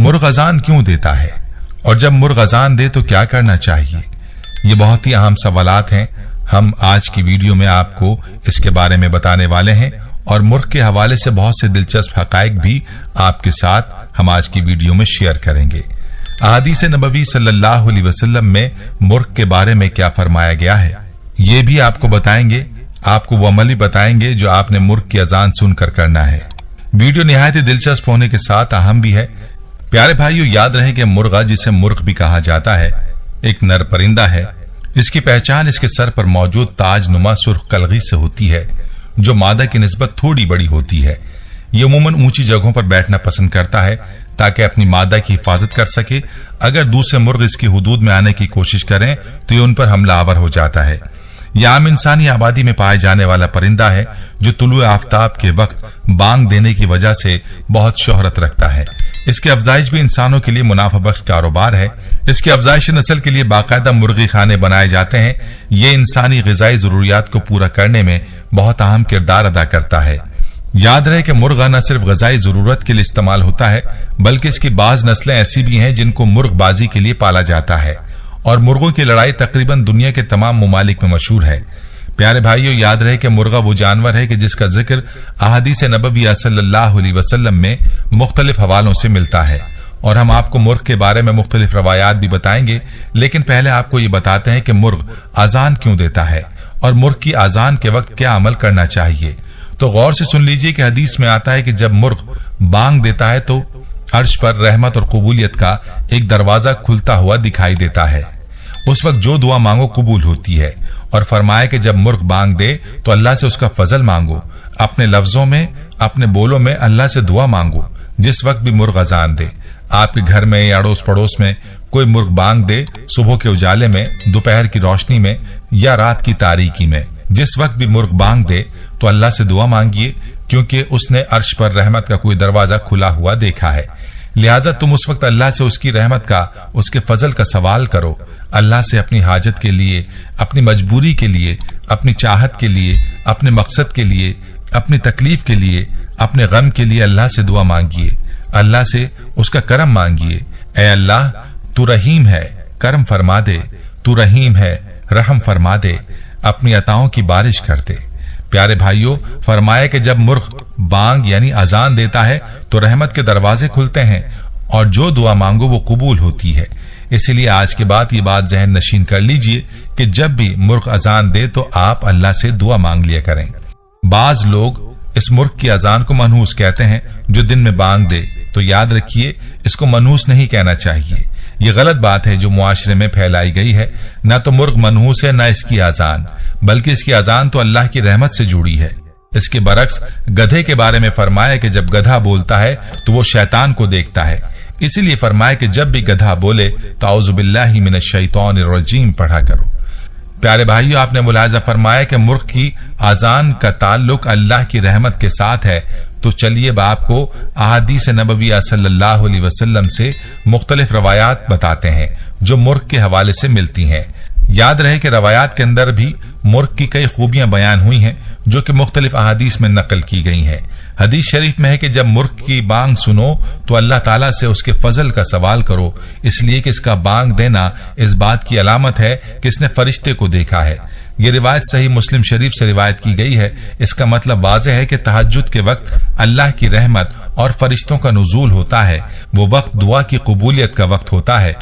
मुर्ग अजान क्यों देता है और जब मुर्ग अजान दे तो क्या करना चाहिए? ये बहुत ही अहम सवालात हैं। हम आज की वीडियो में आपको इसके बारे में बताने वाले हैं और मुर्ग के हवाले से बहुत से दिलचस्प हकाइक भी आपके साथ हम आज की वीडियो में शेयर करेंगे। अहादीस नबवी सल्लल्लाहु अलैहि वसल्लम में मुर्ग के बारे में क्या फरमाया गया है, ये भी आपको बताएंगे। आपको वो अमल भी बताएंगे जो आपने मुर्ग की अजान सुनकर करना है। वीडियो निहायत ही दिलचस्प होने के साथ अहम भी है। प्यारे भाइयों, याद रहे कि मुर्गा, जिसे मुर्ग भी कहा जाता है, एक नर परिंदा है। इसकी पहचान इसके सर पर मौजूद ताज नुमा सुर्ख कलगी से होती है, जो मादा की निस्बत थोड़ी बड़ी होती है। ये अमूमन ऊंची जगहों पर बैठना पसंद करता है ताकि अपनी मादा की हिफाजत कर सके। अगर दूसरे मुर्ग इसकी हुदूद में आने की कोशिश करें तो ये उन पर हमलावर हो जाता है। यह आम इंसानी आबादी में पाए जाने वाला परिंदा है जो तुलुए आफ्ताब के वक्त बांग देने की वजह से बहुत शोहरत रखता है। इसकी अफजाइश भी इंसानों के लिए मुनाफा बख्श कारोबार है। इसकी अफजाइश नस्ल के लिए बाकायदा मुर्गी खाने बनाए जाते हैं। ये इंसानी ग़िज़ाई ज़रूरियात को पूरा करने में बहुत अहम किरदार अदा करता है। याद रहे कि मुर्गा न सिर्फ ग़िज़ाई ज़रूरत के लिए इस्तेमाल होता है, बल्कि इसकी बाज नस्लें ऐसी भी हैं जिनको मुर्गबाजी के लिए पाला जाता है और मुर्गों की लड़ाई तकरीबन दुनिया के तमाम ममालिक में मशहूर है। प्यारे भाइयों, याद रहे कि मुर्गा वो जानवर है कि जिसका जिक्र अहादीस नबविया सल्लल्लाहु अलैहि वसल्लम में मुख्तलिफ हवालों से मिलता है और हम आपको मुर्ग के बारे में मुख्तलिफ रवायात भी बताएंगे। लेकिन पहले आपको ये बताते हैं कि मुर्ग अजान क्यों देता है और मुर्ग की अजान के वक्त क्या अमल करना चाहिए। तो गौर से सुन लीजिए कि हदीस में आता है कि जब मुर्ग बांग देता है तो अर्श पर रहमत और कबूलियत का एक दरवाजा खुलता हुआ दिखाई देता है। उस वक्त जो दुआ मांगो कबूल होती है। और फरमाया कि जब मुर्ग बांग दे तो अल्लाह से उसका फजल मांगो। अपने लफ्जों में, अपने बोलों में अल्लाह से दुआ मांगो। जिस वक्त भी मुर्ग अजान दे, आपके घर में या अड़ोस पड़ोस में कोई मुर्ग बांग दे, सुबह के उजाले में, दोपहर की रोशनी में या रात की तारीकी में, जिस वक्त भी मुर्ग बांग दे तो अल्लाह से दुआ मांगिए, क्योंकि उसने अर्श पर रहमत का कोई दरवाजा खुला हुआ देखा है। लिहाजा तुम उस वक्त अल्लाह से उसकी रहमत का, उसके फजल का सवाल करो। अल्लाह से अपनी हाजत के लिए, अपनी मजबूरी के लिए, अपनी चाहत के लिए, अपने मकसद के लिए, अपनी तकलीफ के लिए, अपने गम के लिए अल्लाह से दुआ मांगिए। अल्लाह से उसका करम मांगिए। ऐ अल्लाह, तू रहीम है, करम फरमा दे। तू रहीम है, रहम फरमा दे, अपनी अताओं की बारिश कर दे। प्यारे भाइयों, फरमाया कि जब मुर्ग बांग यानी अजान देता है तो रहमत के दरवाजे खुलते हैं और जो दुआ मांगो वो कबूल होती है। इसलिए आज के बाद ये बात जहन नशीन कर लीजिए कि जब भी मुर्ग अजान दे तो आप अल्लाह से दुआ मांग लिया करें। बाज लोग इस मुर्ग की अजान को मनहूस कहते हैं जो दिन में बांग दे, तो याद रखिए इसको मनहूस नहीं कहना चाहिए। ये गलत बात है जो मुआशरे में फैलाई गई है। न तो मुर्ग मनहूस है, न इसकी अजान, बल्कि इसकी अजान तो अल्लाह की रहमत से जुड़ी है। इसके बरक्स गधे के बारे में फरमाया कि जब गधा बोलता है तो वो शैतान को देखता है। इसीलिए फरमाया कि जब भी गधा बोले तो औज़ु बिल्लाहि मिनश शैतानिर रजीम पढ़ा करो। प्यारे भाइयों, आपने मुलाजा फरमाया कि मुर्ग की अजान का ताल्लुक अल्लाह की रहमत के साथ है। तो चलिए अब आपको अहादीस नबविया सल्लल्लाहु अलैहि वसल्लम से मुख्तलिफ रवायात बताते हैं जो मुर्ग के हवाले से मिलती हैं। याद रहे कि रवायात के अंदर भी मुर्ग की कई खूबियां बयान हुई हैं जो कि मुख्तलिफ अहादीस में नकल की गई हैं। हदीस शरीफ में है कि जब मुर्ग की बांग सुनो तो अल्लाह ताला से उसके फजल का सवाल करो, इसलिए कि इसका बांग देना इस बात की अलामत है कि इसने फरिश्ते को देखा है। ये रिवायत सही मुस्लिम शरीफ से रिवायत की गई है। इसका मतलब वाज़ेह है कि तहज्जुद के वक्त अल्लाह की रहमत और फरिश्तों का नुज़ूल होता है। वो वक्त दुआ की कबूलियत का वक्त होता है।